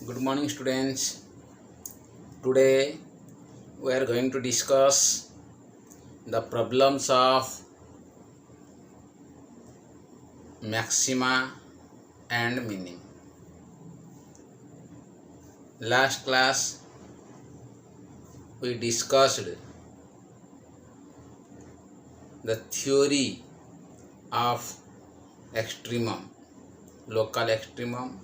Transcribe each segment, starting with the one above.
Good morning, students. Today we are going to discuss the problems of maxima and minima. Last class we discussed the theory of extremum, local extremum,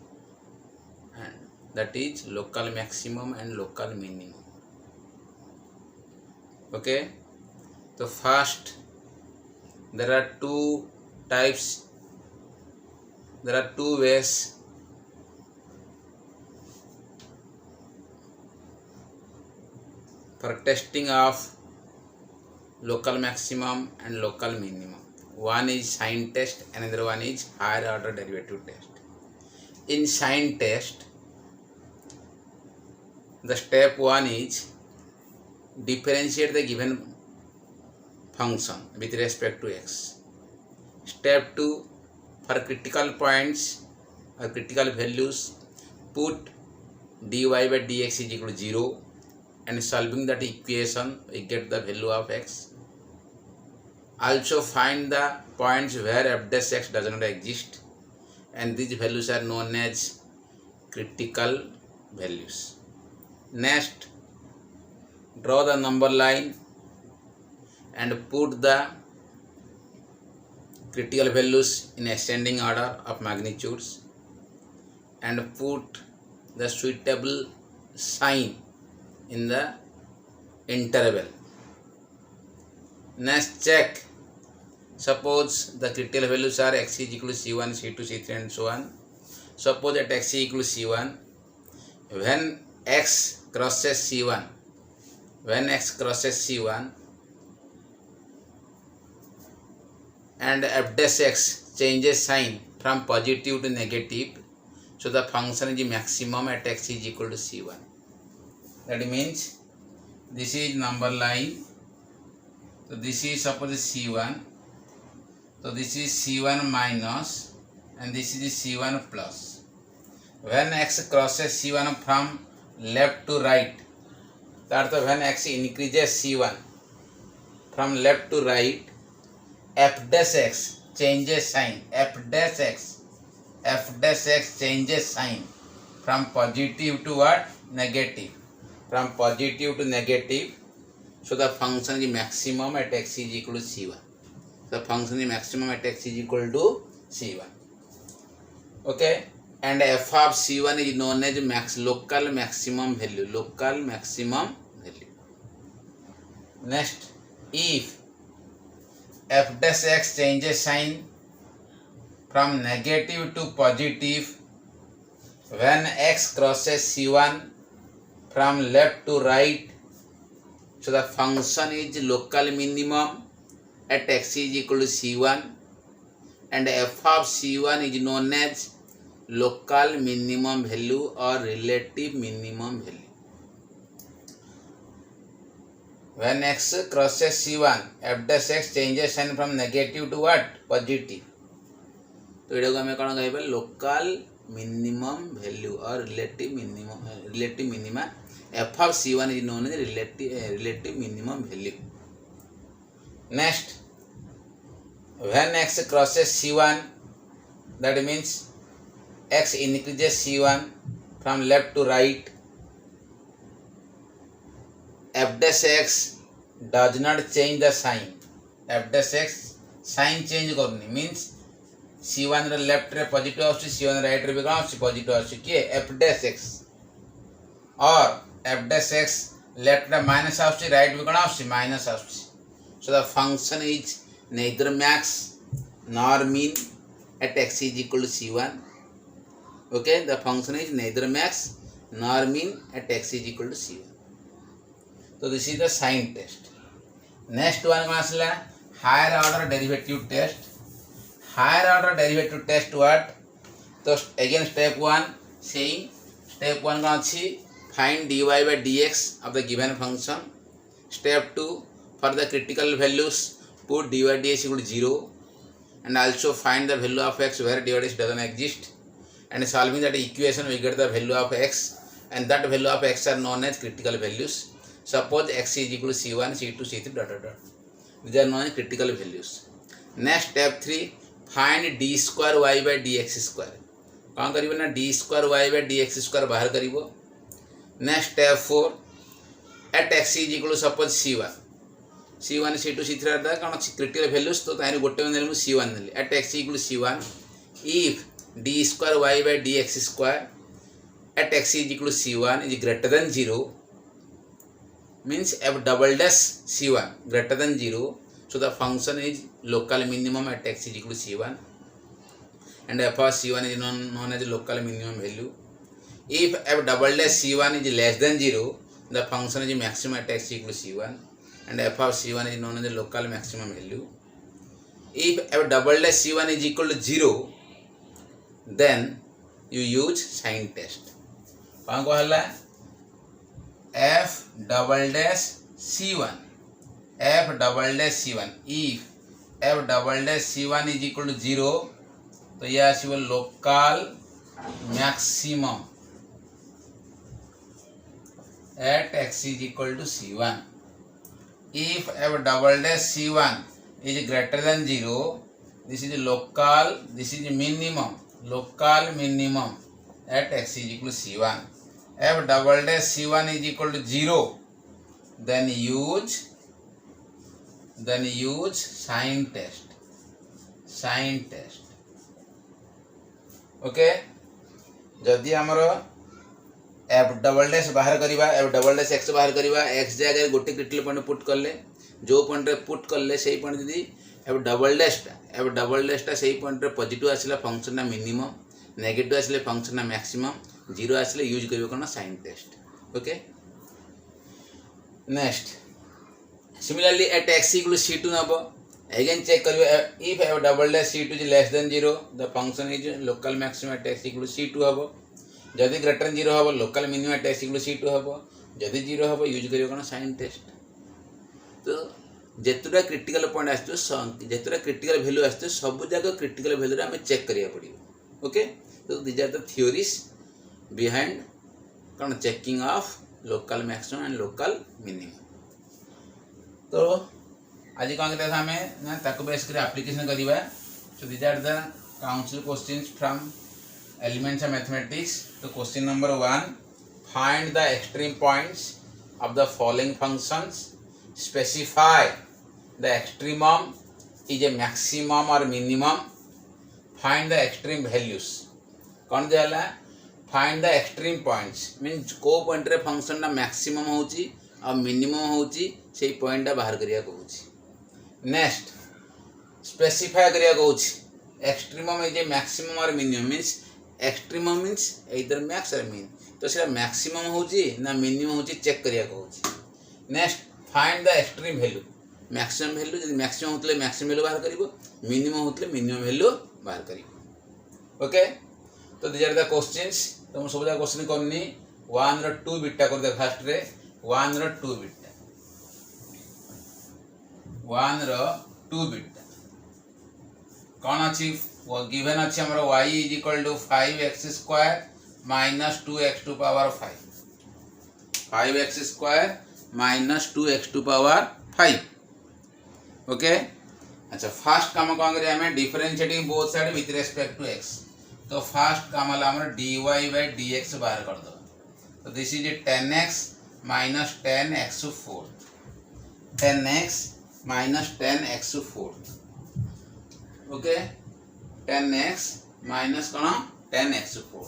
and that is local maximum and local minimum. Okay, so first there are two types, there are two ways for testing of local maximum and local minimum. One is sign test, another one is higher order derivative test. In sign test, the step 1 is differentiate the given function with respect to x. Step 2, for critical points or critical values, put dy by dx is equal to 0 and solving that equation we get the value of x. Also find the points where f dash x does not exist, and these values are known as critical values. Next, draw the number line and put the critical values in ascending order of magnitudes and put the suitable sign in the interval. Next, check. Suppose the critical values are x is equal to c1, c2, c3 and so on. Suppose that x is equal to c1. When x crosses c1, and f dash x changes sign from positive to negative, so the function is maximum at x is equal to c1. That means this is number line. So this is suppose c1. So this is c1 minus and this is c1 plus. When x crosses c1 from left to right, that when x increases c1 from left to right, f dash x changes sign. f dash x changes sign from positive to what? Negative. From positive to negative. So the function is maximum at x is equal to c1. The function is maximum at x is equal to c1. Okay, and f of c1 is known as local maximum value. Next, if f dash x changes sign from negative to positive when x crosses c1 from left to right, so the function is local minimum at x is equal to c1, and f of c1 is known as local minimum value or relative minimum value. When x crosses c1, f dash x changes sign from negative to what? Positive. तो ये हमें कौन कहबे? Local minimum value और relative minima. f of c1 is known as relative minimum value. Next, when x crosses c1, that means x increases c1 from left to right, f dash x does not change the sign. f dash x sign change करनी means c1 रे left रे positive आउची, c1 right रे भी कौन आउची positive आउची किए f dash x, और f dash x left रे minus आउची, right भी कौन आउची minus आउची. So the function is neither max nor mean at x is equal to c1. Okay, the function is neither max nor mean at x is equal to c1. So this is the sign test. Next one is higher order derivative test. Higher order derivative test what? So again step 1 saying step 1 कौन अच्छी find dy by dx of the given function. Step 2, for the critical values put dy by dx equal to 0 and also find the value of x where dy by dx doesn't exist, and solving that equation we get the value of x, and that value of x are known as critical values. Suppose x is equal to c1, c2, c3 dot dot dot. These are known as critical values. Next step 3, find d square y by dx square. कौन करिबो ना d square y by dx square बाहर करिबो. Next step 4, at x is equal to suppose c1, c1 c2 c3 are the कौन critical values, तो ताहिर गोटे में नेलु c1 Nelly. At x is equal to c1, if d square y by dx square at x is equal to c1 is greater than 0, means f double dash c1 greater than 0, so the function is local minimum at x is equal to c1, and f of c1 is known as local minimum value. If f double dash c1 is less than 0, the function is maximum at x is equal to c1, and f of c1 is known as local maximum value. If f double dash c1 is equal to 0, then you use sign test. कौन कहला f double dash c1, f double dash c1, if f double dash c1 is equal to 0, तो यह आसिबो local maximum at x is equal to c1. If f double dash c1 is greater than 0, this is local, this is minimum, local minimum at x is equal to c1. F double dash c1 is equal to 0, then use sign test. Okay, जदि आमर F double dash बाहर करिबा, F double dash x बाहर करिबा, x जगह गोटे critical point put करले, जो पॉइंट रे पुट करले सेही पॉइंट यदि एफ डबल डैशटा सेही पॉइंट रे पॉजिटिव आसला फंक्शन ना मिनिमम, नेगेटिव आसले फंक्शन ना मैक्सिमम, जीरो आसले यूज करिबो कोन sign test. Okay, next similarly at x equal to c2 नबो, again check करियो if f double dash c2 is less than 0, the function is local maximum at x equal to c2 हबो. जदि greater than 0 हबो local minimum at x equal to c2 हबो. जदि 0 हबो use करियो कोन sign test. तो जेतुरा critical point आस्तो, जेतुरा critical value आस्तो, सब जाक क्रिटिकल वैल्यू रे हमें चेक करिया पड़ियो. ओके, तो these are the theories behind कोन checking of local maximum and local minimum. तो आज कौन करते हमें ना ताको बेस कर एप्लीकेशन करिबा. So these are the council questions from elements of mathematics. तो question number 1, find the extreme points of the following functions, specify the extremum is a maximum और minimum, find the extreme values. कौन दिला find the extreme points mean को point रे function ना maximum होची और minimum होची, से पॉइंट बाहर करिया कहूची. नेक्स्ट स्पेसिफाई करिया कहूची एक्सट्रीमम इज ए मैक्सिमम और मिनिमम, मीन्स एक्सट्रीमम मीन्स इधर मैक्स और मिन, तो सेटा मैक्सिमम होची ना मिनिमम होची चेक करिया कहूची. Next find the extreme value, maximum value जदि मैक्सिमम होतले मैक्सिमम वैल्यू बाहर करिवो, मिनिमम होतले मिनिमम वैल्यू बाहर करिवो. ओके, तो दिस आर द क्वेश्चंस. तो हम सब क्वेश्चन करनी 1 रो 2 बिटा कर दे. फास्ट रे 1 रो 2 बिटा, 1 रो 2 बिटा कौन अच्छी गिवन अच्छी हमर y is equal to 5x square minus 2x to power 5, 5x square minus 2x to power 5. Okay, अच्छा फास्ट काम कौन करिया हमें differentiating both side with respect to x. तो फास्ट काम वाला हमर dy बाय dx बाहर कर दो. तो this is 10x minus 10x4, 10x minus 10x4. Okay, 10x minus कौन 10x4.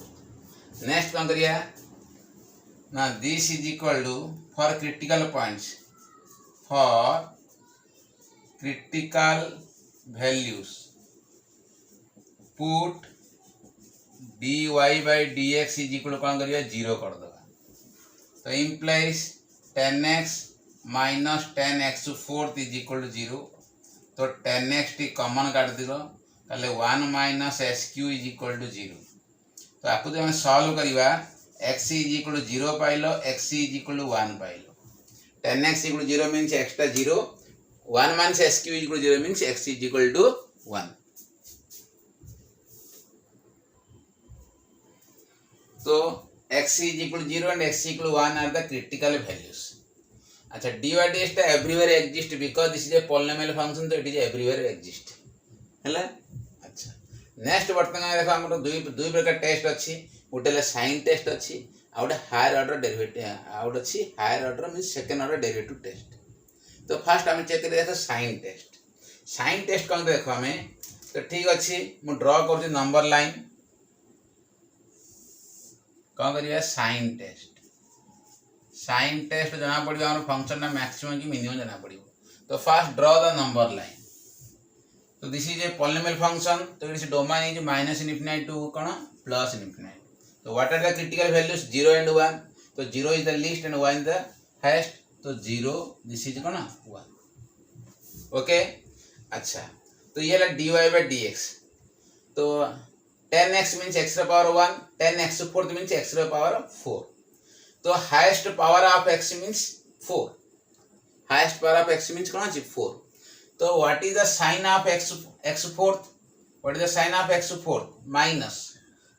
नेक्स्ट कौन करिया ना this is equal to for critical points, for critical values put dy by dx is equal कौन करिया 0 कर दो. तो implies 10x minus 10x4 is equal to 0. तो 10x टी कॉमन काट दिलो, ताले 1 minus sq is equal to 0. तो आपको जो हम solve करिवा x is equal to 0 पाइलो, x इज इक्वल टू 1 पाइलो. 10x equal to 0 means x टा 0, 1 minus sq is equal to 0 means x is equal to 1. तो x is equal to 0 and x equal to 1 are the critical values. अच्छा dy dx टा everywhere exist because this is a polynomial function, तो it is everywhere exist हैला. अच्छा next वर्तमान देखो हमर दुई प्रकार टेस्ट अछि. गोटे ले साइन टेस्ट अछि आ गोटे हायर ऑर्डर डेरिवेटिव आ गोटे अछि higher order means second order derivative test. तो फर्स्ट हम चेक करिया देखो साइन टेस्ट. साइन टेस्ट कौन देखो हमें तो ठीक अच्छे मु ड्रॉ कर नंबर लाइन कौन करिया साइन टेस्ट. साइन टेस्ट जना पड़ो आम फंक्शन ना मैक्सिमम कि मिनिमम जना पड़ो. तो first draw the number line. तो this is a polynomial function. तो its domain is minus infinity to कौन प्लस इनफिनिटी. तो what are the critical values 0 and 1. तो 0 is the least and 1 is the highest. तो 0 this is कौन 1. Okay अच्छा तो ये है dy by dx. तो 10x means x power 1, 10x fourth means x power 4. तो highest power of x means 4. Highest power of x means कौन 4. तो what is the sign of x fourth. What is the sign of x fourth minus.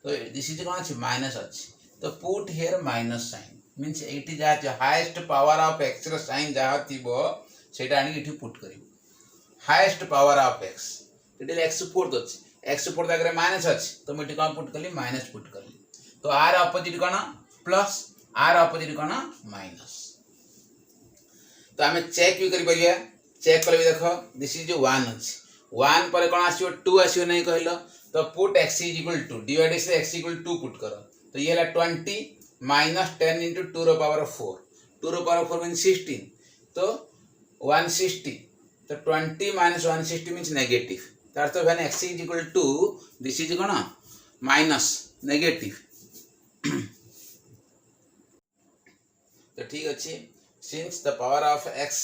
तो this is कौन minus अच्छी. तो put here minus sign means एटी जहाँ highest power of x रो sign जहाँ थीबो सेटा आनी इठी पुट करिवो. हाईएस्ट पावर ऑफ x इटे x फोर्थ अच्छी. x फोर्थ आगे माइनस अच्छी तो मुझे कौन पुट कली माइनस पुट कली. तो आर अपोजिट कौन प्लस आर अपोजिट कौन माइनस. तो आम चेक भी करिया. चेक कले देख दिस इज 1 अच्छी. 1 पर कौन आसो 2 आसो नहीं कहल. तो put x is equal to divide से x इक्वल 2 पुट कर. तो ये 20 माइनस 10 इंटू 2 रो पावर 4. 2 रो पावर 4 मीन्स 16. तो 160. तो 20 माइनस 160 मीन्स नेगेटिव. तार तो when x is equal to this is कौन माइनस नेगेटिव. तो ठीक अच्छे since the power of x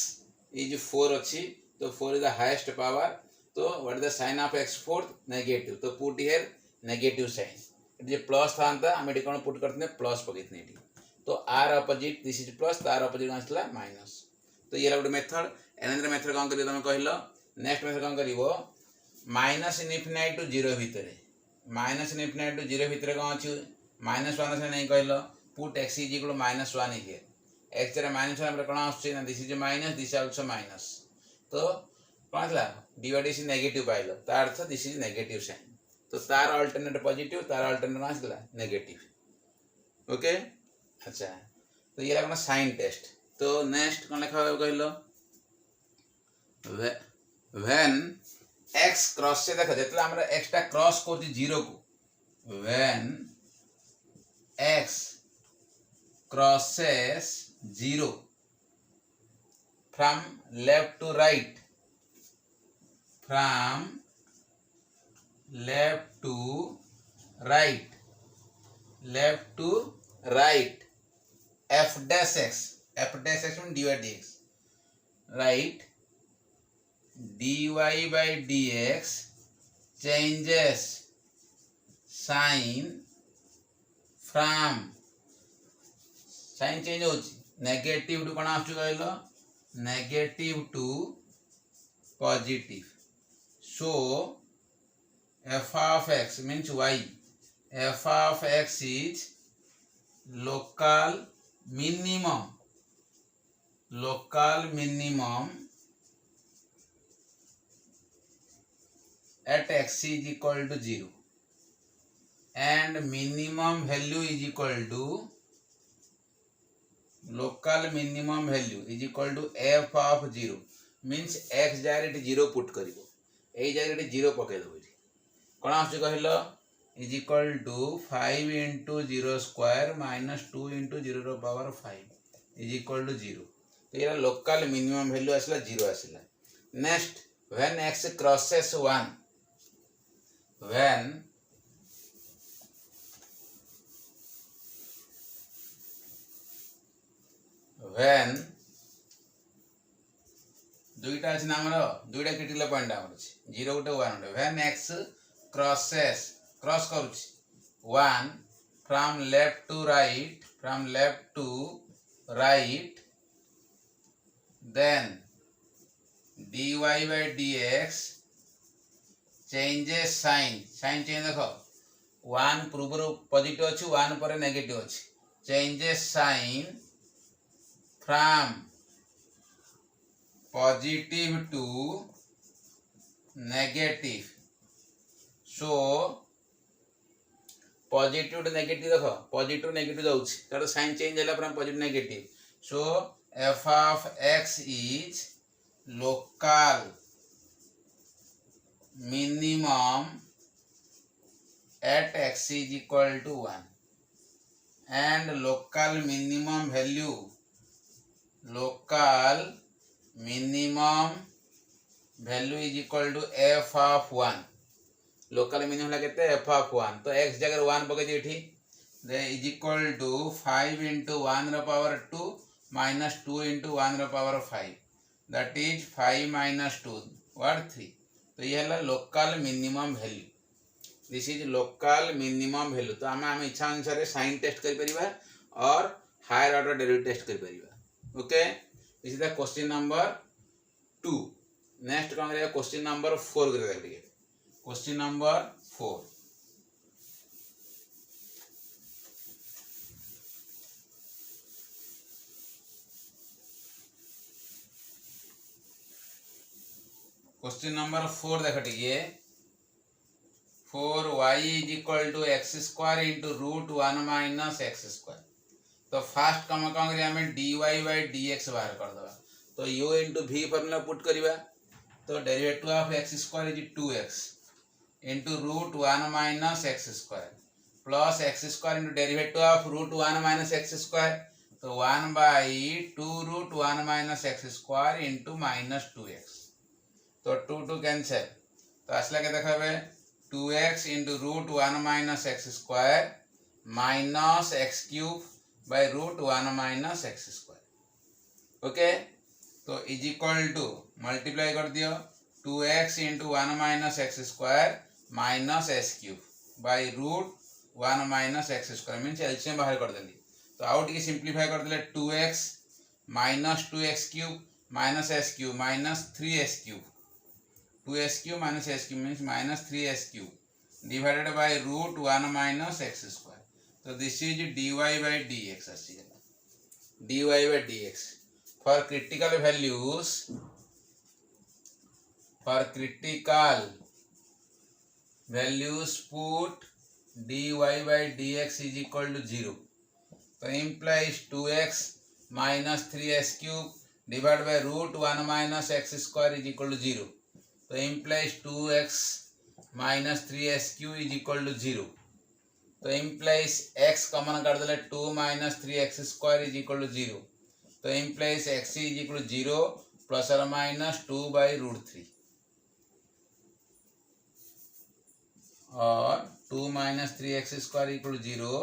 is 4 अच्छी. तो 4 इज द हाईएस्ट पावर. तो what is the sign of x fourth negative. तो पुट हियर नेगेटिव साइन. ये plus था आम ये कौन पुट करते प्लस पकड़ते ये. तो आर अपोजिट दिस इज प्लस. तो आर अपोजिट कौन आसला माइनस. तो ये गोटे मेथड. एनदर मेथड कौन कर तुम कहल. नेक्स्ट मेथड कौन कर माइनस इनफिनिटी टू 0 भितर. माइनस इनफिनिटी टू 0 भितर कौन अच्छी माइनस 1 से नहीं कहल. Put x is equal minus 1 here. x रे माइनस 1 कौन आसुची ना this is minus this also minus. तो कौन था डिवाइड इज नेगेटिव पाइल. तार अर्थ दिस इज नेगेटिव साइन. तो तार अल्टरनेट पॉजिटिव तार अल्टरनेट कौन आसला नेगेटिव. ओके अच्छा तो ये कौन साइन टेस्ट. तो नेक्स्ट कौन लिखा कहल व्हेन x क्रॉस से देख जिते आम x टा क्रॉस कर 0 को. When x crosses 0 from left to right. From left to right. Left to right. F dash x. F dash x means dy dx. Right. dy by dx changes sign from sign change हो negative to कौन आस negative to positive. So F of X means Y. F of X is local minimum. Local minimum at x is equal to 0 and minimum value is equal to local minimum value is equal to f of 0 means x direct 0 put करिवो. ए direct 0 पके दो. कोन आछ कहल is equal to 5 into 0 square minus 2 into 0 रो power 5 is equal to 0. तो ये local minimum value आसला 0 आसला. Next when x crosses 1. when दुईटा अछि ना हमर दुईटा क्रिटिकल पॉइंट हमर अछि 0 गोटे 1 गोटे. when x crosses क्रॉस करूछि 1 from left to right then dy by dx changes sign. Sign change देखो 1 पूर्व पॉजिटिव अच्छी 1 पर नेगेटिव अच्छी changes sign from positive to negative so positive to negative देख पॉजिटिव नेगेटिव जाउछि तार साइन चेंज होला from positive negative so f of x is local minimum at x is equal to 1 and local minimum value is equal to f of 1 local minimum ला केते f of 1 तो x जगह 1 पके जेठी दे is equal to 5 into 1 रा power 2 minus 2 into 1 रा power 5 that is 5 minus 2 what 3 तो ये है local minimum value this is local minimum value तो आम इच्छा अनुसार साइन टेस्ट कर परिबा और हायर ऑर्डर डेरिवेटिव टेस्ट कर परिबा okay this is the question number 2 next कौन करेगा क्वेश्चन नंबर 4 करेगा देखिए क्वेश्चन नंबर 4 क्वेश्चन नंबर 4 देख टिके 4y is equal to x square into root 1 minus x square तो फास्ट कम कौन करिया हमें dy by dx बाहर कर दबा तो u into v formula put करिबा तो derivative of x square is 2x into root 1 minus x square plus x square into derivative of root 1 minus x square तो 1 by 2 root 1 minus x square into minus 2x तो 2 2 cancel तो असला के देखाबे 2x into root 1 minus x square minus x cube by root 1 minus x square okay तो is equal to multiply कर दियो 2x into 1 minus x square minus s cube by root 1 minus x square means LCM बाहर कर देली तो out की simplify कर दिले 2x minus 2x cube minus s cube minus 3s cube 2s cube minus s cube means minus 3s cube divided by root 1 minus x square so this is dy by dx dy by dx for critical values put dy by dx is equal to 0 so implies 2x minus 3s cube divided by root 1 minus x square is equal to 0 तो implies 2x minus 3s cube is equal to 0 तो implies x common कर देले 2 minus 3x square is equal to 0 तो implies x is equal to 0 plus or minus 2 by root 3 और 2 minus 3x square equal to 0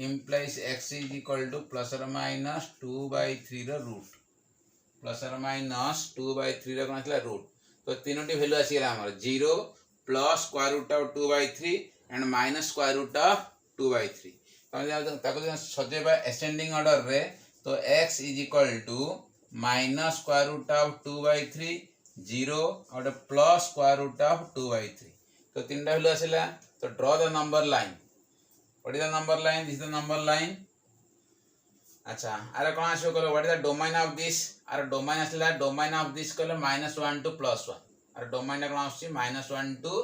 implies x is equal to plus or minus 2 by 3 रा root plus or minus 2 by 3 रा कौन आसला root तो तीनोटी value आसीगला हमर 0 plus square root of 2 by 3 and minus square root of 2 by 3 ताको सजेबा ascending order रे तो x is equal to minus square root of 2 by 3 0 और plus square root of 2 by 3 तो तीनटा वैल्यू आसीला तो draw the number line what is the number line this is the number line अच्छा अरे कौन आसो कलो what is the domain of this अरे डोमेन आसला डोमेन ऑफ दिस कलो -1 to +1 अरे डोमेन टा कौन आसी -1 to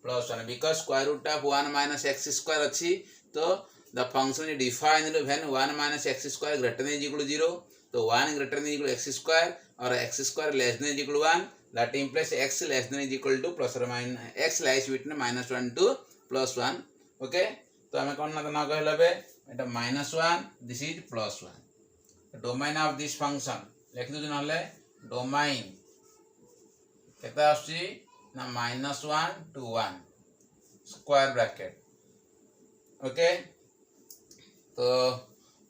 +1 because square root of 1 minus x square अच्छी तो the function is defined when 1 minus x square greater than or equal to 0 तो 1 greater than or equal to x square और x square less than or equal to 1 that implies x less than or equal to plus or minus x lies between -1 to +1 okay तो हमें कौन ना कहलबे एटा -1 this is +1 domain of this function लिख दो नले domain केता आसी ना -1 to 1 स्क्वायर ब्रैकेट ओके तो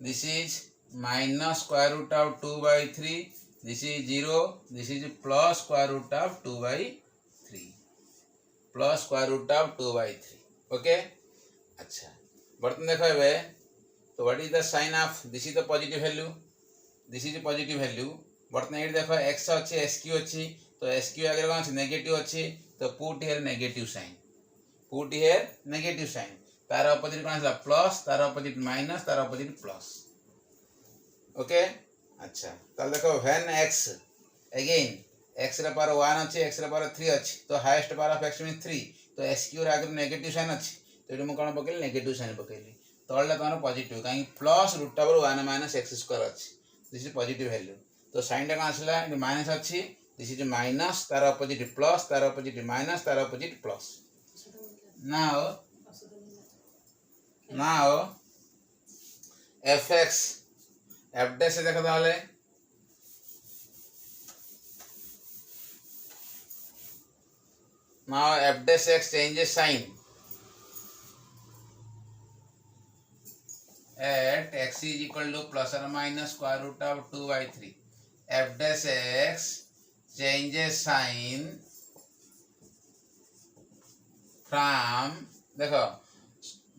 this is minus square root of 2 by 3 this is 0 this is plus square root of 2 by 3 plus square root of 2 by 3 okay अच्छा बर्तन देखो बे तो what is the sign of this is the positive value this is positive value बर्तन ये देखो x अच्छी sq अच्छी तो sq आगे कौन अच्छी नेगेटिव अच्छी तो put here negative sign put here negative sign तार अपोजिट कौन आसला प्लस तार अपोजिट माइनस तार अपोजिट प्लस ओके अच्छा ताल देखो व्हेन x अगेन x रे पावर 1 अच्छी x रे पावर 3 अच्छी तो highest power of x mean 3 तो s क्यूब आगे नेगेटिव साइन अच्छी तो ये मुझे कौन पकड़ी नेगेटिव साइन पकड़ी तले तुम पॉजिटिव कहीं plus root over 1 minus x square अच्छी दिस इज पॉजिटिव वैल्यू तो साइन टा कौन आसला माइनस अच्छी दिस इज माइनस तार अपोजिट प्लस तार अपोजिट माइनस तार opposite plus now fx f dash देखो ताले now f dash x changes sign at x is equal to plus or minus square root of 2 by 3 f dash x changes sign from देखो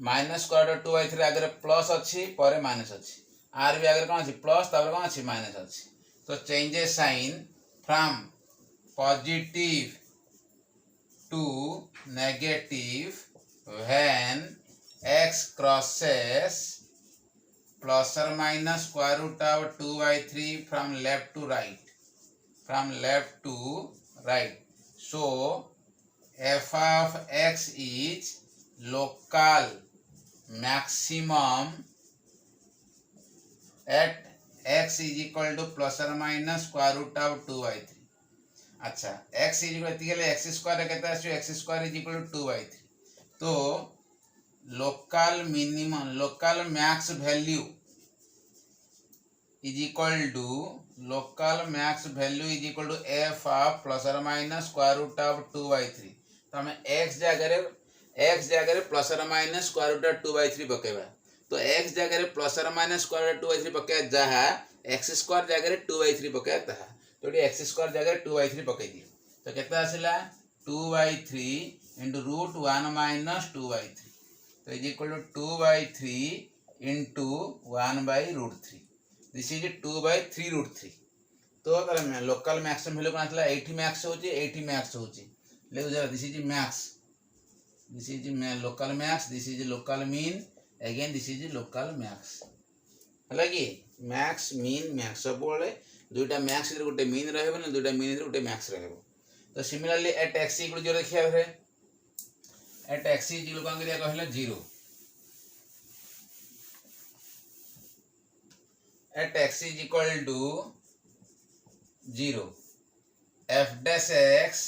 minus square root 2 by 3 आगे plus अच्छी पर minus अच्छी are भी आगे कौन अच्छी plus तापर कौन अच्छी माइनस अच्छी तो changes sign from positive to negative when x crosses plus or minus square root of 2 by 3 from left to right so f of x is local maximum at x is equal to plus or minus square root of 2 by 3 अच्छा x is equal x square कहता है x square is equal to 2 by 3 तो local minimum local max value is equal to local max value is equal to f of plus और minus square root of 2 by 3 तो हमें x जगह plus और minus square root of 2 by 3 पकेबा तो x जगह plus और minus square root 2 by 3 पकेबा जहा x स्क्वायर जगह 2 by 3 पकेबा तहा तो ये एक्स स्क्वायर जगह 2 by 3 पकई दिए तो केते आसिला 2 by 3 into root 1 minus 2 by 3 तो is equal to 2 by 3 into 1 by root 3 this is 2 by 3 root 3 तो ताले लोकल मैक्सिमम वैल्यू कोन आसिला 80 मैक्स होची 80 मैक्स होची लेउ जरा this is max this is local max this is local min again this is local max हला कि मैक्स मीन मैक्स सब बोले दुईटा मैक्स इधर गोटे मीन रहबो ना दुईटा मीन इधर गोटे मैक्स रहबो तो सिमिलरली एट एक्स इक्वल 0 देखिया रे एट एक्स इक्वल कोन करिया कहले 0 at x equal to 0 f dash x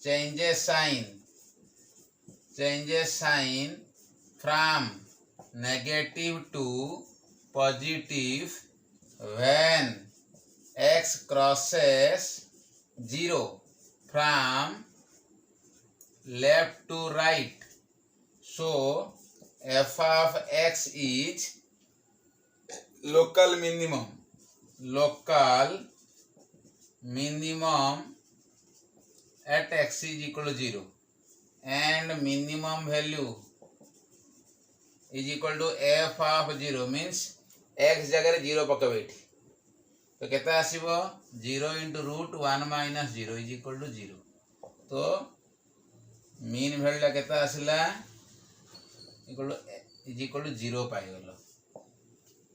changes sign from negative to positive when x crosses 0 from left to right so f of x is local minimum at x is equal to 0 and minimum value is equal to f of 0 means x जगह 0 पकबे तो केता आसीबो 0 into root 1 minus 0 is equal to 0 तो min value केता आसिला equal to 0 पाई गलो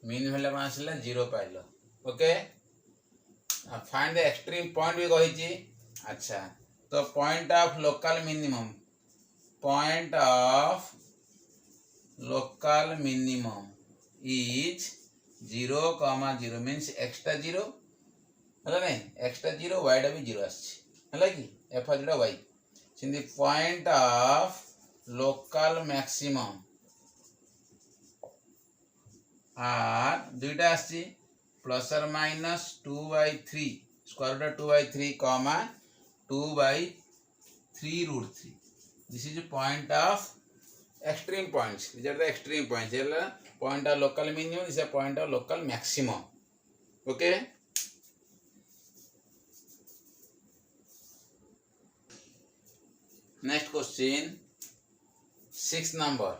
min value कोन आसिला 0 पाइलो okay find the extreme point भी कहि छी अच्छा तो point of local minimum is 0, 0 means extra 0 है ना एक्स्ट्रा 0 वाई भी 0 है कि एफ जो वाई सिंधी पॉइंट ऑफ लोकल मैक्सिमम आर दुईटा आसी प्लस और minus 2 by 3 square root 2 by 3 comma 2 by 3 root 3 this is point of extreme points these are the extreme points here point of local minimum this is a point of local maximum okay next question 6 number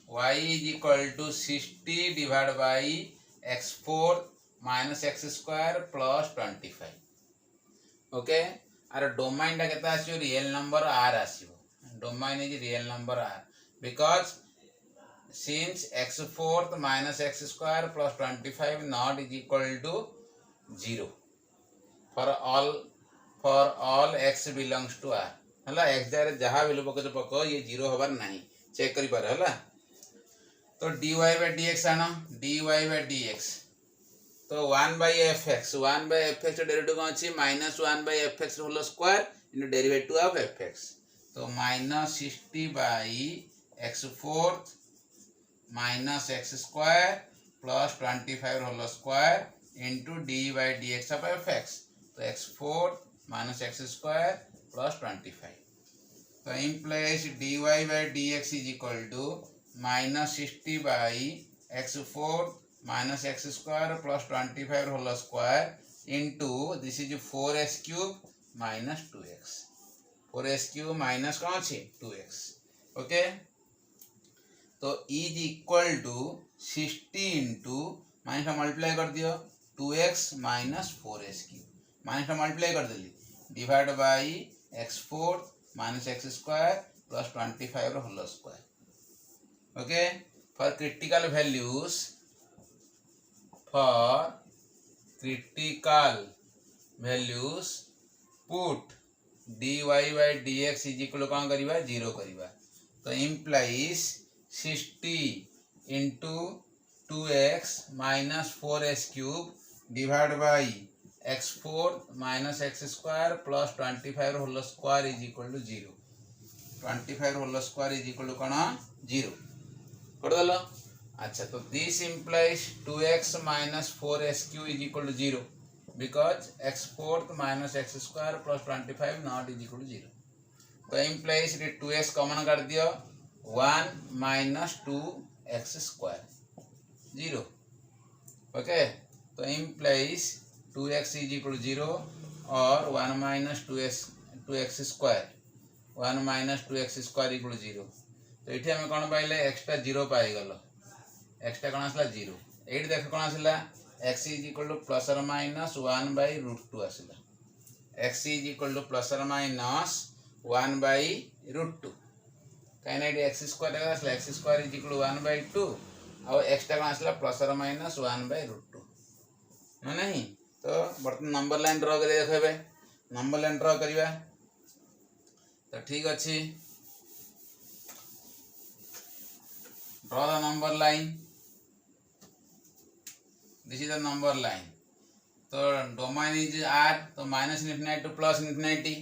y is equal to 60 divided by x4 minus x square plus 25 okay R domain टा केता आसीयो real number r आसीयो domain is real number R, because since x fourth minus x square plus 25 not is equal to 0 for all x belongs to R हला x जारे जहाँ value पको ये 0 हबार नहीं चेक करी पारे हला। तो dy by dx आना dy by dx तो 1 by fx डेरिवेटिव कौन अच्छी minus 1 by fx whole square into derivative of fx तो minus 60 by x fourth minus x square plus 25 whole square into dy by dx of fx तो x fourth minus x square plus 25 तो implies dy by dx is equal to minus 60 by x fourth minus x square plus 25 whole square into this is 4x cube minus 2x 4x cube minus कौन सी 2x okay. तो is equal to 60 into minus का multiply कर दियो 2x minus 4x cube minus का multiply कर दिली divide by x fourth minus x square plus 25 whole square okay. For critical values for critical values put dy by dx is equal कौन करिबा 0 करिबा तो implies 60 into 2x minus 4x cube divided by x fourth minus x square plus 25 whole square is equal to 0 25 whole square is equal to कौन 0 कर दलो। अच्छा तो this implies 2x minus 4x cube is equal to 0 because x fourth minus x square plus 25 not is equal to 0 तो implies 2x common कर दियो 1 minus 2x square 0 okay. तो implies 2x is equal to 0 और 1 minus 2x square 1 minus 2x square equal to 0 तो इठी हमें कौन पाइले extra 0 पाई गलो एक्स्ट्रा कौन आसला 0 एट देख कौन आसला x is equal to plus और माइनस 1 बाई रूट 2 आसला x is equal to plus और माइनस 1 बाई रूट 2 कहीं एक्स स्क्वायर आसला x square is equal to 1 by 2 और एक्स्ट्रा कौन आसला प्लस और माइनस 1 बाई रूट 2 ना नहीं। तो बर्तमान नंबर लाइन ड्रॉ कर देखे नंबर लाइन ड्रॉ करवा तो ठीक अच्छे draw the number line this is the number line तो डोमाइन इज आर तो minus infinity two plus infinity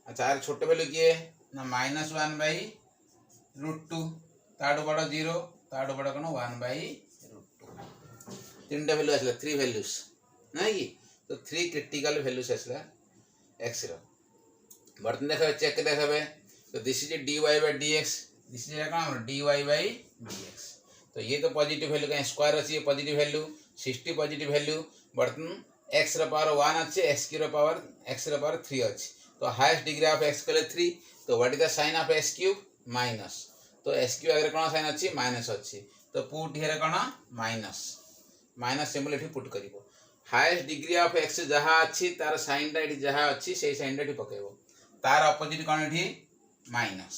अच्छा आर छोटे वैल्यू किए ना माइनस 1 बाई रूट 2 ताडू बड़ा 0 ताडू बड़ा कौन 1 बाई रूट 2 तीन वैल्यू आसला 3 वैल्यूज ना कि तो 3 क्रिटिकल वैल्यूज आसला एक्स रो बर्तन देखा चेक देखा तो this is dy by dx this is कौन dy बाई dx तो ये तो पॉजिटिव वैल्यू कहीं स्क्वायर अच्छी पॉजिटिव वैल्यू 60 पॉजिटिव वैल्यू बर्तन x रो पावर 1 अच्छे x रो पावर 3 अच्छी तो हाईएस्ट डिग्री ऑफ x के लिए 3 तो what is the sign of x cube minus तो x क्यूब अगर कौन साइन अच्छी माइनस अच्छी तो पुट हियर कौन माइनस माइनस सिंबल एठी पुट करिवो हाईएस्ट डिग्री ऑफ x जहाँ अच्छी तार साइन टा एठी जहाँ अच्छी से साइन टा एठी पकेबो तार ऑपोजिट कौन एठी माइनस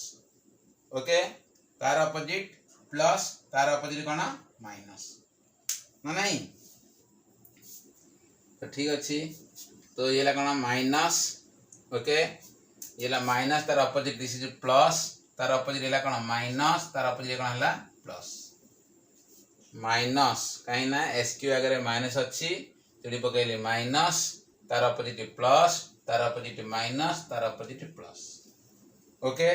ओके तार ऑपोजिट प्लस तार ऑपोजिट कौन माइनस ना नहीं तो ठीक अच्छी तो ये ला कौन माइनस ओके ये ला माइनस तार ऑपोजिट दिस इज प्लस तार ऑपोजिट ये कौन माइनस तार ऑपोजिट कौन है प्लस माइनस कहीं ना एस क्यू अगर माइनस अच्छी तो पकड़े माइनस तार ऑपोजिट प्लस तार ऑपोजिट माइनस तार ऑपोजिट प्लस ओके।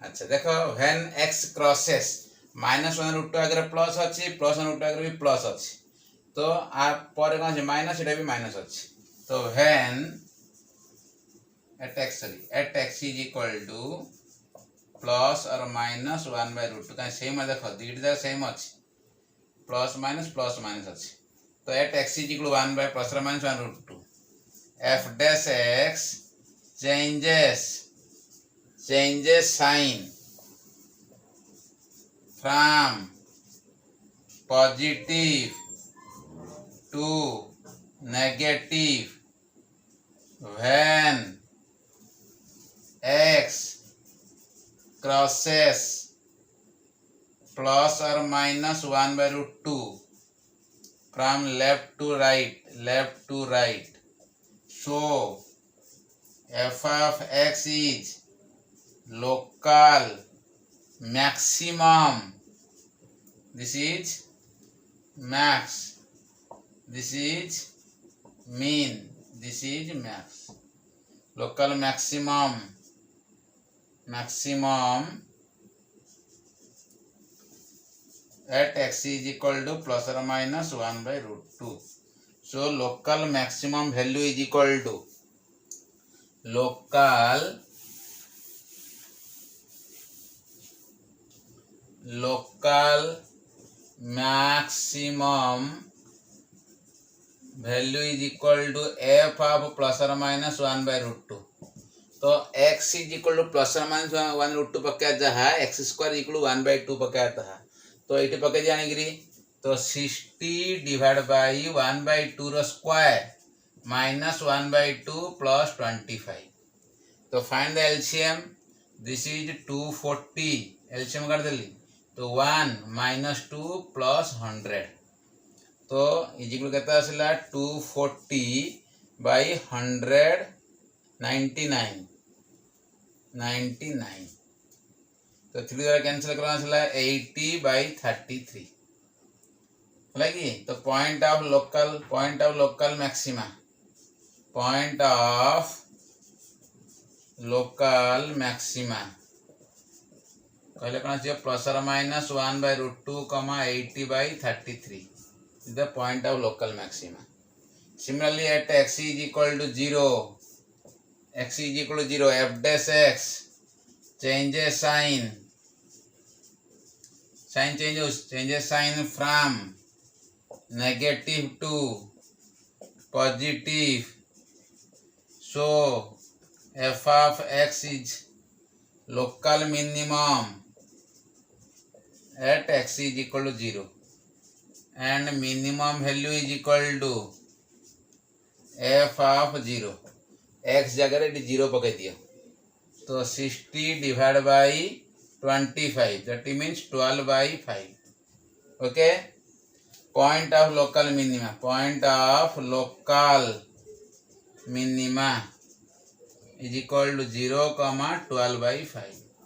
अच्छा देखो when x crosses minus 1 root 2 अगर प्लस अच्छी प्लस 1 रूट 2 अगर भी प्लस अच्छी तो आप पर कौन से माइनस एटा भी माइनस अच्छी तो when eight x is equal to plus और माइनस 1 बाय रूट 2 कहीं सेम देखो दुईटा सेम अच्छी प्लस माइनस अच्छी तो at x is equal 1 by plus और minus 1 root 2 f dash x changes sign from positive to negative when x cross process plus or minus 1 by root 2 from left to right. So f of x is local maximum. This is max. This is mean. This is max. Local maximum at x is equal to plus or minus 1 by root 2. So local maximum value is equal to local maximum value is equal to f of plus or minus 1 by root 2. तो x is equal to plus or minus 1 root 2 पक्का जहाँ x square equal to 1 by 2 पक्का था तो ये पक्के जाने गिरी तो 60 divided by 1 by 2 row square minus 1 by 2 plus 25. तो find the LCM. This is 240. LCM कर देली तो 1 minus 2 plus 100. तो इज इक्वल कितना आसला 240 by 100 99. तो 3 द्वारा कैंसिल करना आसला 80 by 33 है कि तो पॉइंट ऑफ लोकल मैक्सिमा कहले कौन चाहिए प्लस और minus 1 by root 2 80 by 33 is the point of local maxima. Similarly at x is equal to 0 f dash x changes sign from negative to positive. So f of x is local minimum at x is equal to 0 and minimum value is equal to f of 0. x जगह 0 पकड़ दिया तो 60 divided by 25 that means 12 by 5. Okay, point of local minima is equal to 0, 12 by 5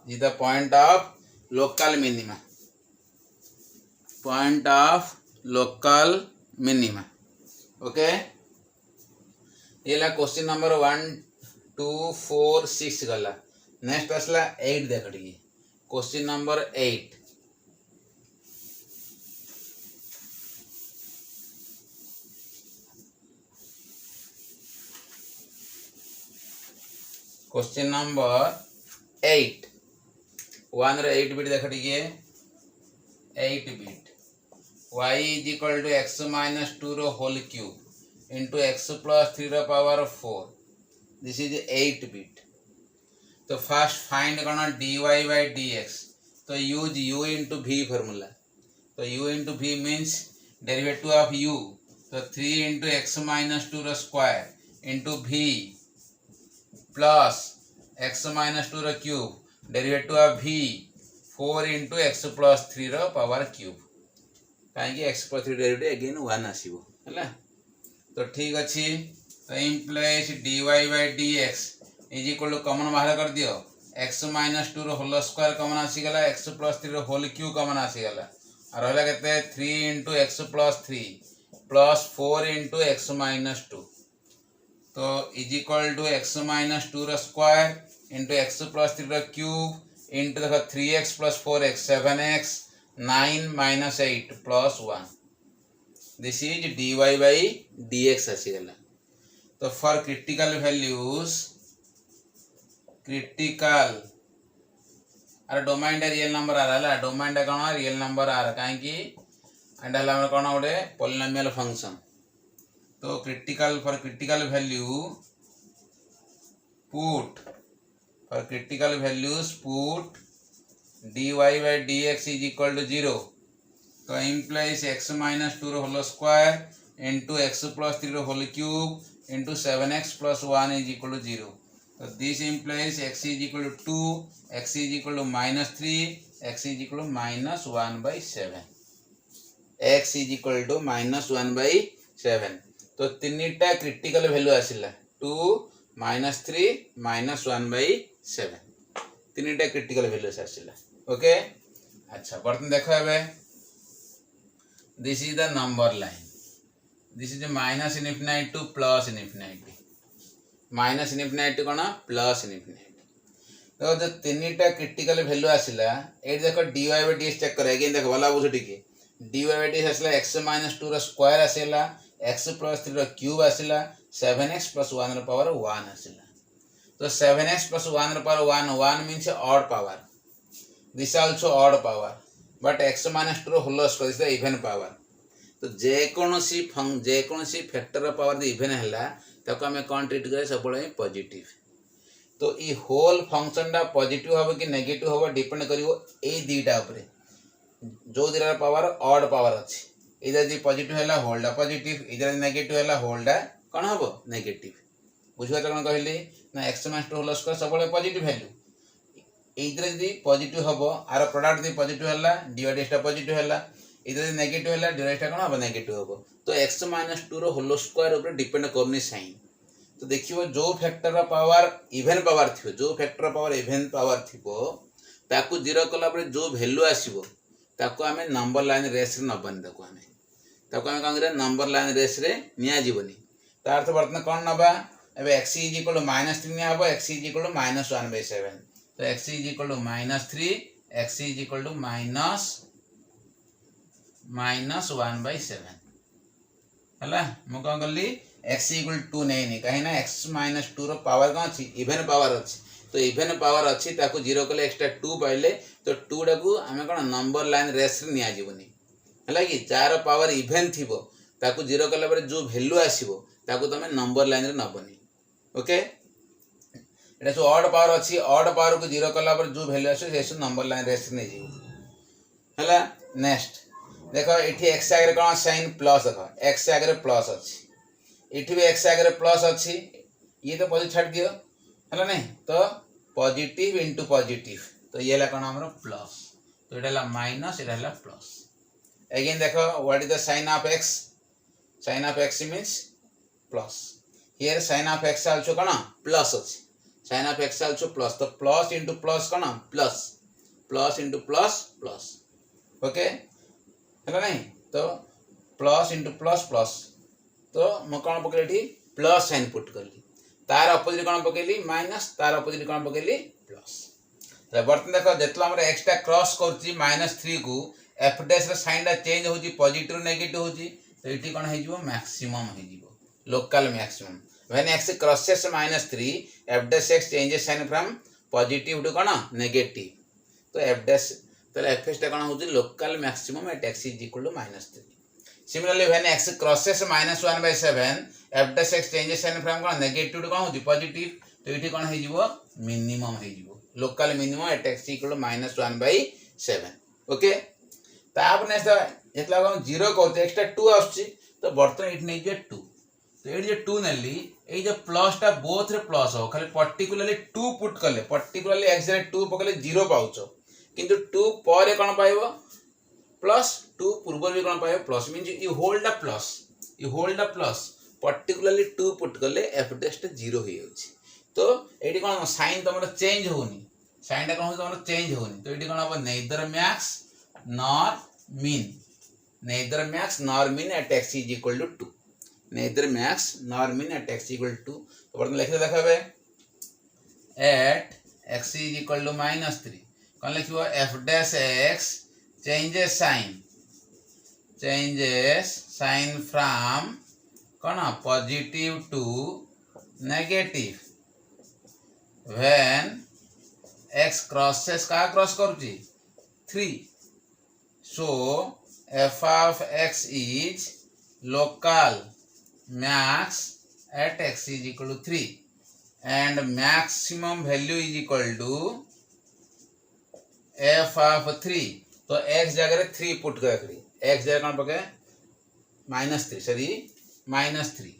is the point of local minima. Okay, ये ला question number 1 2 4 6 गला. Next आसला 8 देख ली question number 8. Question number 8 1 रे 8 बिट देख लीजिए 8 bit y is equal to x minus 2 रो whole cube into x plus 3 रो power 4. This is 8 bit. तो फर्स्ट फाइंड करना dy by dx. तो use u into v formula. तो u into v means derivative of u. तो 3 into x minus 2 रो square into v plus x minus 2 रो cube derivative of v 4 into x plus 3 रो power cube कहीं x plus 3 derivative again 1 आसीबो हैला. तो ठीक अच्छी तो implies dy by dx is equal to common बाहर कर दियो x minus 2 रो होल स्क्वायर कॉमन आसी गला x plus 3 रो होल क्यूब कॉमन आसी गला और रहला केते 3 into x plus 3 plus 4 into x minus 2. तो is equal to x minus 2 रो स्क्वायर into x plus 3 रो क्यूब into देखो 3x plus 4x 7x 9 minus 8 plus 1. This is dy by dx आसी गला. तो फॉर क्रिटिकल वैल्यूज अरे domain real number आ रहा है डोमेन कौन रियल नंबर आ रहा कहीं एंड कौन गोटे पॉलिनोमियल फंक्शन. तो for critical value put dy by dx is equal to 0. तो implies x minus 2 रो whole square into x plus 3 रो whole cube into 7x plus 1 is equal to 0. तो this implies x is equal to 2, x is equal to -3, x is equal to -1/7, x is equal to -1/7। तो तीनटा critical value आसिला 2, -3, -1/7 तीनटा critical values आसिला। Okay अच्छा बर्तन देखो एबे this is the number line, this is minus infinite two plus infinite, minus infinite कौन plus infinite. देखो जो तीनटा क्रिटिकल वैल्यू आसिला ये देखो dy बाय dx चेक कर अगेन देखो वाला बुझ टिके dy बाय dx आसिला x - 2 रो स्क्वायर आसिला x + 3 रो क्यूब आसिला 7x + 1 रो पावर 1 आसिला। तो 7x + 1 row power 1 means odd power, this also odd power but x - 2 रो होल स्क्वायर इज द इवन पावर। तो जेकोसी फैक्टर रो पावर इवन हैला ताको हमें कौन ट्रीट करे सब पॉजिटिव। तो ये होल फंक्शन टा पॉजिटिव हम कि नेगेटिव हम डिपेंड करिवो ए दीटा ऊपर, जो दीटा पावर ऑड पावर अच्छी इधर जी पॉजिटिव हैला होल्डा पॉजिटिव, इधर नेगेटिव हैला होल्डा कौन हम नेगेटिव। बुझिबा कौन कहली ना x - 2 होल स्क्वायर सब पॉजिटिव वैल्यू, इधर जी पॉजिटिव हम आर प्रोडक्ट जी पॉजिटिव हैला dy टा पॉजिटिव हैला, इधर नेगेटिव हैला dy टा कौन हम नेगेटिव हम। तो x - 2 रो होल स्क्वायर ऊपर डिपेंड करनी साइन। तो देखियो जो फैक्टर पावर इवन पावर थी, जो फैक्टर पावर इवन पावर थी ताकू जीरो कला पर जो वैल्यू आसीबो ताकू हमें नंबर लाइन रेस रे नबनी, ताकू हमें कौन नंबर लाइन रेस रे निया जीवनी। तार अर्थ बर्तमान कौन नबा एबे x इज इक्वल टू -3 निया हबो, x इज इक्वल टू -1/7। तो x is equal to -3, x is equal to -1/7 हला। मु कौन करली x इक्वल 2 नहीं कहीं ना x - 2 रो पावर कौन अच्छी इवन पावर अच्छी। तो इवन पावर अच्छी ताकू जीरो कले एक्स्ट्रा 2 पाइले तो 2 टाकू आम कौन नंबर लाइन रेस रे निया जीवनी है कि जार पावर इवन थी ताकू जीरो कला पर जो वैल्यू आसीबो ताकू तमे नंबर लाइन रे नबनी। ओके एटा जो ऑड पावर अच्छी ऑड पावर को जीरो कला पर जो वैल्यू आसे से नंबर लाइन रेस रे नै जीवो हला। नेक्स्ट देखो एठी x आगे कौन साइन प्लस, देखो x आगे प्लस अच्छी इठी भी x आगे प्लस अच्छी, ये तो पॉजिटिव छाड़ दियो है नहीं। तो पॉजिटिव इंटू पॉजिटिव तो ये ला कौन हमरो प्लस, तो एटा ला माइनस एटा ला प्लस। अगेन देखो what is the sign of x, sign of x means plus, here sign of x also कौन प्लस अच्छी, sign of x also plus. तो प्लस इंटू प्लस कौन plus, plus into plus plus. Okay है नहीं। तो plus into plus plus, तो मैं कौन पकड़ी प्लस साइन पुट कली, तार अपोजिट कौन पकईली माइनस, तार अपोजिट कौन पकईली प्लस। तो बर्तमान देखो जितने एक्सट्रा क्रॉस कर -3 को एफ डैश साइन टा चेंज होची पॉजिटिव नेगेटिव होची, तो ये कौन हो मैक्सिमम हो local maximum when x crosses -3 f dash x changes sign from positive to कौन नेगेटिव। तो एफ डैश तो एफ एस टा कौन हो local maximum at x is equal to -3। Similarly, when x crosses -1/7, f dash x changes sign from कौन negative to कौन हो positive, तो ये कौन हो मिनिमम हो local minimum at x equal to -1/7। Okay ताप नेक्स्ट जेतला हम 0 करते एक्स्ट्रा 2 आछी, तो बर्तन इट नै जे 2, तो ये जो 2 नेली ए जो प्लस टा बोथ रे प्लस हो, खाली पर्टिकुलरली 2 पुट कले पर्टिकुलरली x रे 2 पकले 0 पाउछो, किंतु 2 पर कौन पाइबो प्लस, 2 पूर्व भी कौन pi plus, mean you hold the plus, you hold the plus particularly 2 put कले एफ डैश 0 हो जाउछि। तो एटी कौन साइन तुम चेंज होनी, साइन टा कौन तुम चेंज होनी, तो ये कौन हम neither max nor min, neither max nor min at x is equal to 2, neither max nor min at x equal to. तो बर्तमान लिखले देखाबे at x is equal to -3 कौन लिखिबो f dash x changes sign from कौन positive to negative when x crosses का cross करूची 3, so f of x is local max at x is equal to 3 and maximum value is equal to f of 3। तो x जगह 3 put कर x जगह कौन पके -3 sorry -3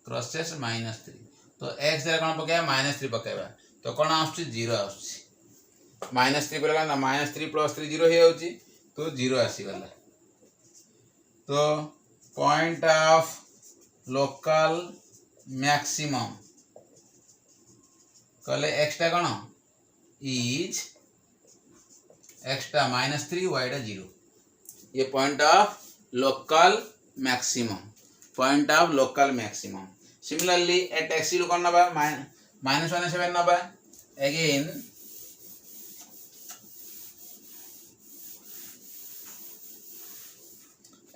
crosses -3, तो x जगह कौन पकेबा -3 पकेबा तो कौन आसुची 0 आसुची -3 पकेबा ना -3 + 3 0 हो जाउची तो 0 आसीगला। तो पॉइंट ऑफ लोकल मैक्सिमम कहले एक्सटा कौन इज एक्सटा -3 वाईटा 0 ये point of local maximum point of local maximum. Similarly at x equal कौन नबा -1 नबा again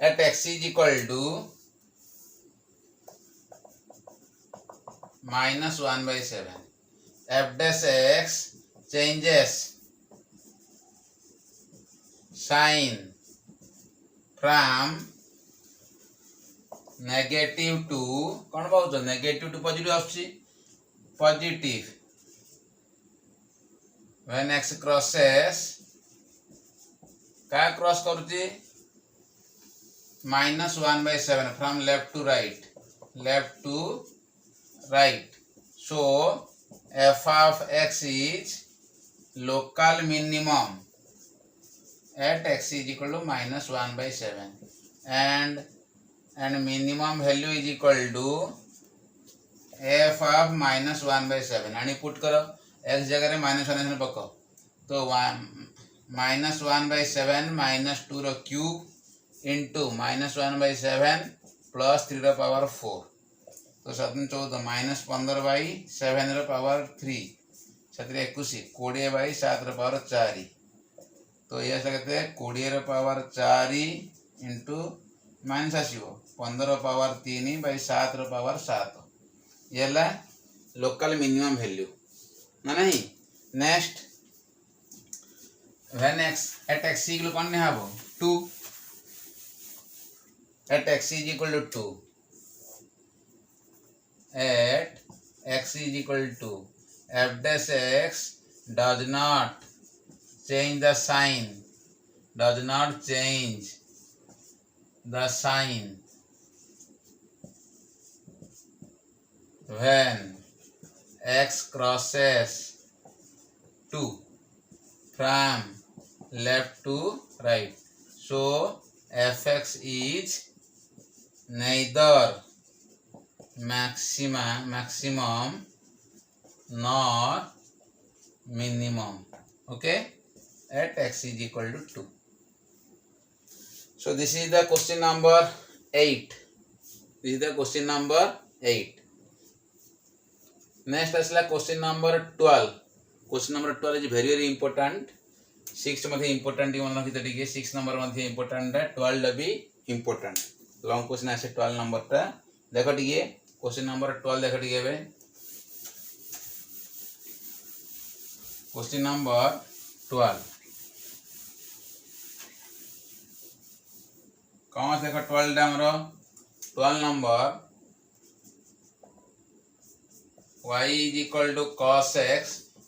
at x is equal to -1/7 f dash x changes sign from negative to कौन पाउछ negative to positive आछी positive when x crosses का cross करूची -1/7 from left to right so f of x is local minimum at x is equal to -1/7 and minimum value is equal to f of -1/7 आणि put करो x जगह -1 पको तो -1/7 -2 रो cube into -1/7 + 3 रो power 4 तो 7 14 -15/7 रो पावर 3 7 21 20/7 रो power 4 तो ये सकते 20 रो पावर 4 इंटू माइनस आसो 15 रो पावर 3/7 रो पावर 7 ये लोकल मिनिमम वैल्यू ना नहीं। Next when x at x equal कौन ने हाबो 2 at x is equal to 2 at x is equal to f dash x does not change the sign when x crosses 2 from left to right so fx is neither maximum nor minimum okay at x is equal to 2. So this is the question number 8. Next asla question number 12. Question number 12 is very very important. 6 मध्ये important मन रखि तटिके 6 number मध्ये important है 12 भी important long question आसे 12 number टा देखो टिके क्वेश्चन नंबर 12 देखो टिके बे क्वेश्चन नंबर 12 कौन देखो 12 टा हमरो 12 number y is equal to cos x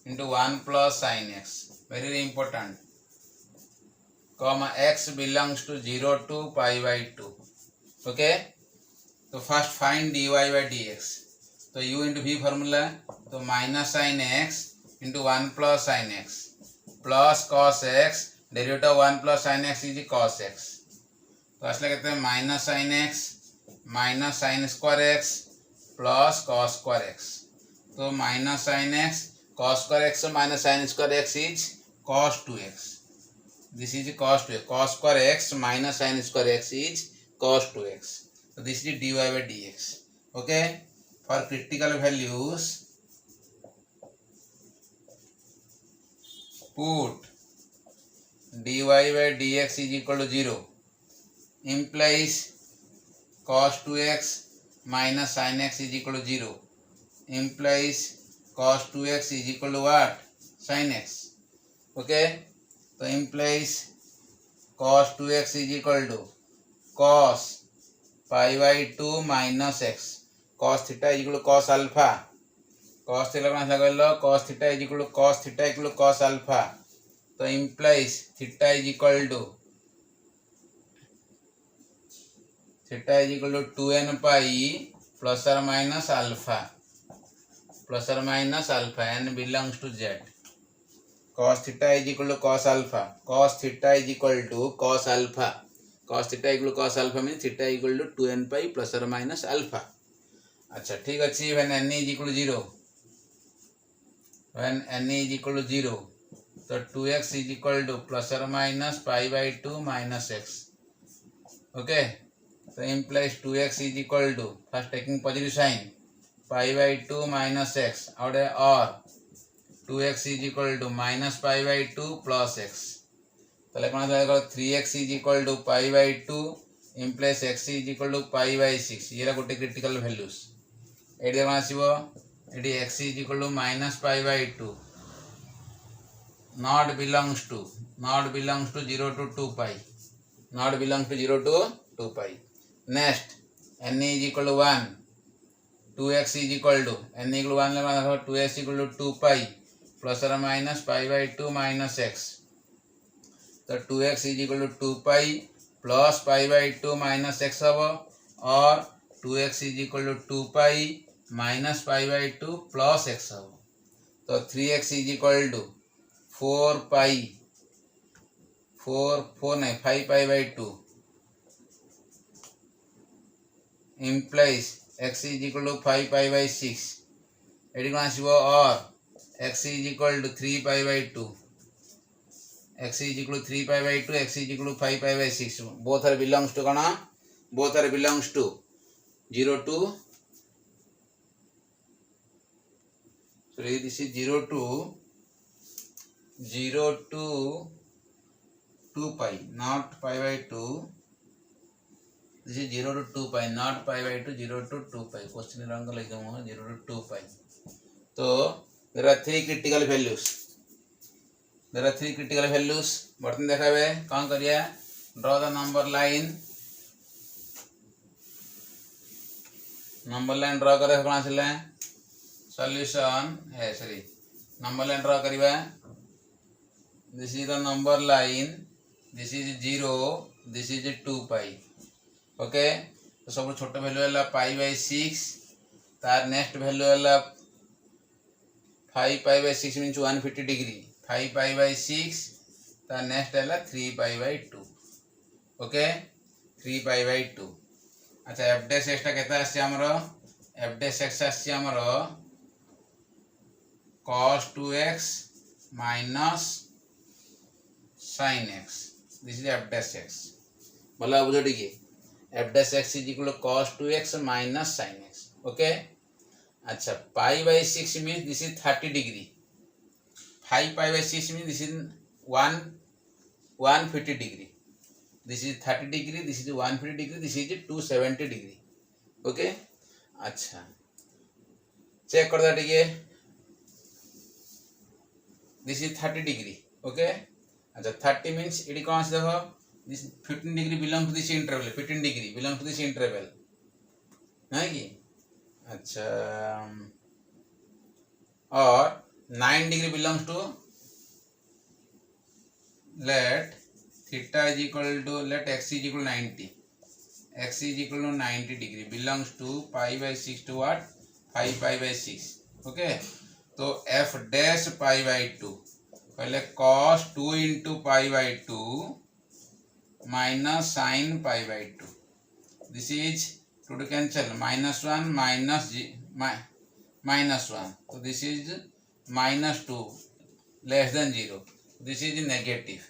into 1 plus sin x very very important comma x belongs to 0 to pi/2 okay तो first find dy by dx तो u into v फॉर्मूला तो minus sin x into 1 plus sin x plus cos x derivative 1 plus sin x is cos x तो असले कहते हैं minus sin x minus sin square x plus cos square x तो minus sin x cos square x minus sin square x is cos 2x this is cos 2x cos square x minus sin square x is cos 2x so this is dy by dx okay for critical values put dy by dx is equal to 0 implies cos 2x minus sin x is equal to 0 implies cos 2x is equal to what sin x okay तो implies cos 2x is equal to cos pi/2 minus x cos theta is equal to cos alpha cos theta कौन सा कहलो cos theta is equal to cos alpha तो implies theta is equal to 2n pi plus or minus alpha plus or minus alpha, n belongs to z. Cos theta is equal to cos alpha. Cos theta is equal to cos alpha. Cos theta equal to cos alpha means theta equal to 2n pi plus or minus alpha. अच्छा ठीक अच्छी when n is equal to 0, when n is equal to 0, so 2x is equal to plus or minus pi by 2 minus x. Okay, so implies 2x is equal to, first taking positive sign, pi by 2 minus x, or 2x is equal to minus pi by 2 plus x. তাহলে কোন দাঁড়ায় 3x is equal to pi by 2 implies x is equal to pi by 6. এরা গোটে critical values. এটি কোন আসিব, এটি x is equal to minus pi by 2 not belongs to 0 to 2 pi, not belongs to 0 to 2 pi. Next n is equal to 1, 2x is equal to n equal to 1 ले 2x equal to 2 pi plus or minus pi by 2 minus x. तो 2x is equal to 2 pi plus pi by 2 minus x होगा, और 2x is equal to 2 pi minus pi by 2 plus x होगा. तो 3x is equal to 4 pi 5 pi by 2 implies x is equal to 5 pi by 6. Eighty कौन आसीबो, और x is equal to 3 pi by 2, x is equal to 3 pi by 2, x is equal to 5 pi by 6. Both are belongs to कौन, both are belongs to 0 to, sorry this is 0 to 2 pi, not pi by 2. This is 0 to 2 pi, not pi by 2, 0 to 2 pi. Question wrong like 0 to 2 pi. So there are three critical values. बर्तन देखा कौन करिए, draw the number line draw कर कौन आसिले solution है, sorry number line draw करिबा. This is the number line, this is 0, this is 2 pi. Okay, तो सब छोट वैल्यू है पाई बाय 6, तार नेक्स्ट वैल्यू है 5 pi by 6 means 150 degree, 5 pi by 6, तार नेक्स्ट है 3 pi by 2. Okay, 3 pi by 2. अच्छा एफ डैश एक्स केता आसी हमर, एफ डैश एक्स आसी हमर cos 2x minus sin x. This is f dash x. बोला बुझो ठीक, f dash x is equal to cos 2x minus sin x. Okay. अच्छा pi by 6 means this is 30 degree. 5 pi by 6 means this is 150 degree. This is 30 degree. This is 150 degree. This is 270 degree. Okay. अच्छा check कर दे ठीक. This is 30 degree. Okay. अच्छा 30 means ED कौन से देखो, this 15 degree belongs to this interval, 15 degree belongs to this interval है कि. अच्छा और 9 degree belongs to, let theta is equal to, let x is equal to 90, x is equal to 90 degree belongs to pi by 6 to what, 5 pi by 6. Okay. तो f dash pi by 2 पहले cos 2 into pi by 2 minus sin pi by 2. This is to cancel minus 1 minus 1. So this is minus 2 less than 0. This is negative.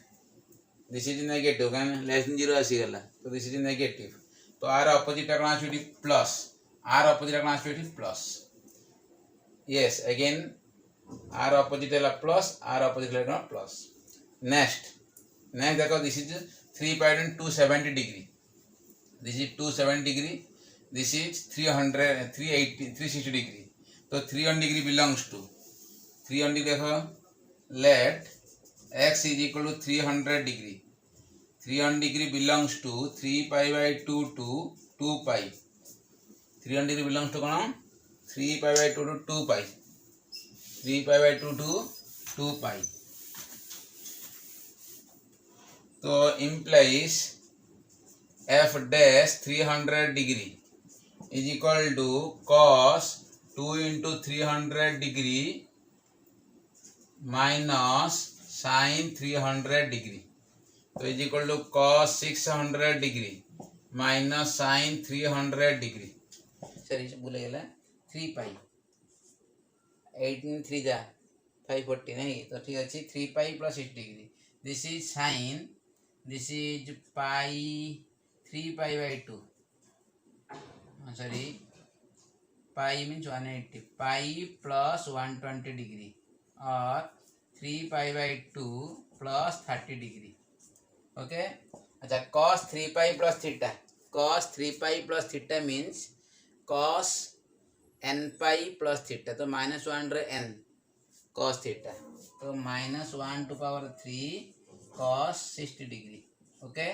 This is negative can less than 0 आसी गला. So this is negative. तो r opposite का कौन आसी plus. r opposite का कौन आसी plus. Yes, again r opposite है plus, r opposite है plus. Next देखो this is 3 pi and 270 degree. This is 270 degree. This is 360 degree. तो 300 degree belongs to 300 degree. देखो let x is equal to 300 degree. 300 degree belongs to 3 pi by 2 to 2 pi. 300 degree belongs to कौन, 3 pi by 2 to 2 pi. 3 pi by 2 to 2 pi. तो implies f dash 300 degree is equal to cos 2 into 300 degree minus sin 300 degree. So is equal to cos 600 degree minus sin 300 degree. Sorry, भूल गया 3 pi 18 3 जा 540 नहीं तो ठीक अच्छी 3 pi plus 6 degree. This is sin. This is pi 3 pi by 2. Sorry, pi means 180. Pi plus 120 degree or 3 pi by 2 plus 30 degree. Okay. अच्छा cos 3 pi plus theta. Cos 3 pi plus theta means cos n pi plus theta. तो minus 1 under n cos theta. तो minus 1 to power 3 cos 60 degree. Okay.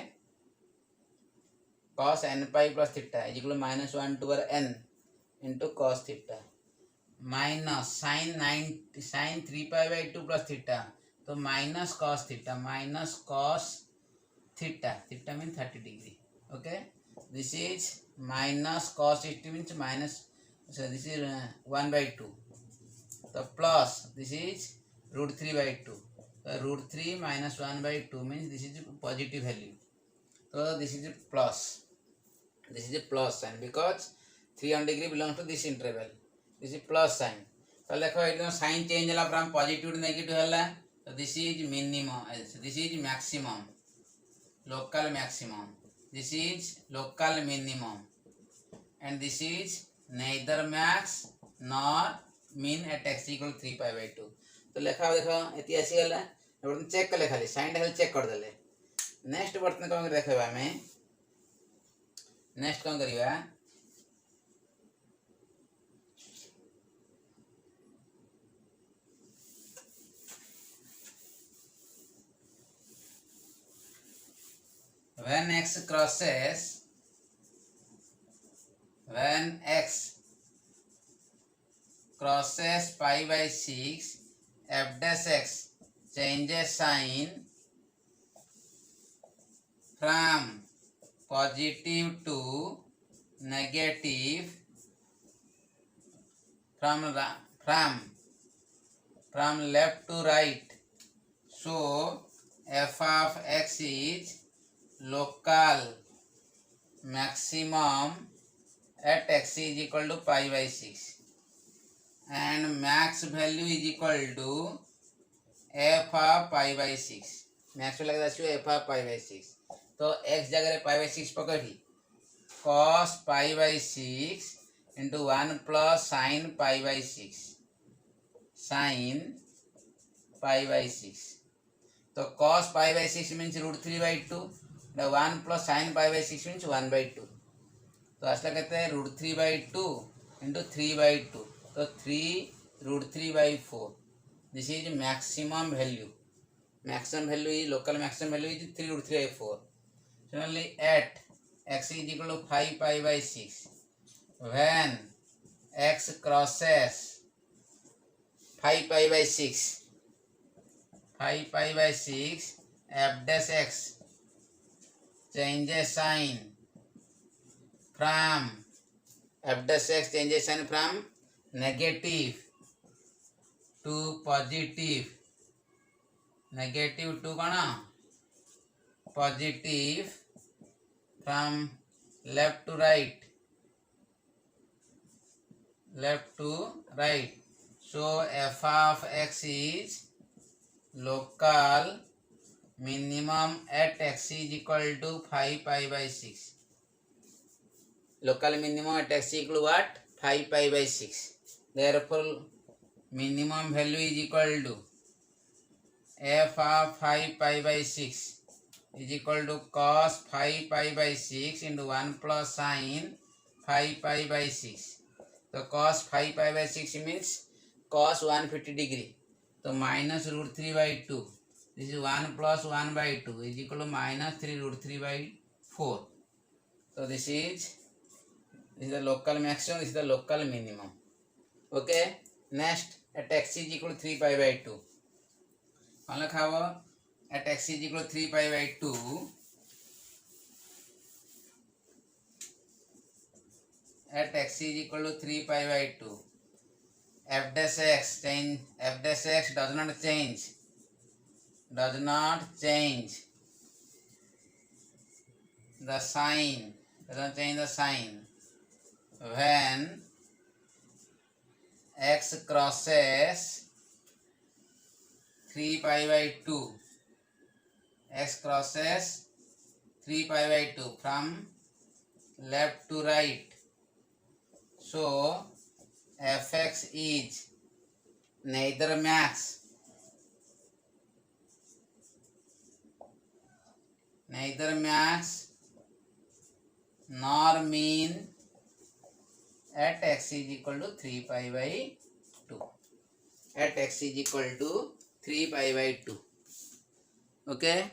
Cos n pi plus theta is equal to minus 1 to power n into cos theta minus sin 3 pi by 2 plus theta. तो minus cos theta minus cos theta. Theta means 30 degree. Okay. This is minus cos 60 means minus. So this is 1 by 2. So plus this is root 3 by 2. So root 3 minus 1 by 2 means this is positive value. So this is plus. This is a plus sign because 300 degree belongs to this interval. This is plus sign. So देखो ये sign change होला from positive to negative होला. So this is minimum. This is maximum. Local maximum. This is local minimum. And this is neither max nor min at x equal 3 pi by 2. तो लेखा देखो इति आसी गला बर्तन check कर खाली साइन खाली चेक कर देले. नेक्स्ट बर्तन कौन देखबा हमें नेक्स्ट कौन करिवा when x crosses pi by 6 f dash x changes sign from positive to negative from left to right. So f of x is local maximum at x is equal to pi by 6 and max value is equal to f of pi by 6. max value लगता है f of pi by 6. तो x जगह pi by 6 पकड़ी cos pi by 6 into 1 plus sin pi by 6 sin pi by 6. तो cos pi by 6 means root 3 by 2. The 1 plus sin pi by 6 means 1 by 2. तो ऐसा कहते हैं root 3 by 2 into 3 by 2. तो 3 root 3 by 4. This is maximum value. Maximum value is local maximum value is 3 root 3 by 4. Similarly, at x is equal to 5 pi by 6. When x crosses 5 pi by 6, 5 pi by 6, f dash x changes sign from f dash x changes sign from negative to positive. Negative to कौन positive from left to right. Left to right. So f of x is local minimum at x is equal to 5 pi by 6. Local minimum at x equal to what? 5 pi by 6. Therefore minimum value is equal to f of 5 pi by 6 is equal to cos 5 pi by 6 into 1 plus sin 5 pi by 6. So cos 5 pi by 6 means cos 150 degree. So minus root 3 by 2. This is 1 plus 1 by 2 is equal to minus 3 root 3 by 4. So this is the local maximum, this is the local minimum. Okay. Next, at x is equal to 3 pi by 2. At x is equal to 3 pi by 2. At x is equal to 3 pi by 2. f dash x change, f dash x does not change the sign, when x crosses 3 pi by 2, x crosses 3 pi by 2 from left to right. So fx is neither max nor mean at x is equal to 3 pi by 2. At x is equal to 3 pi by 2. Okay.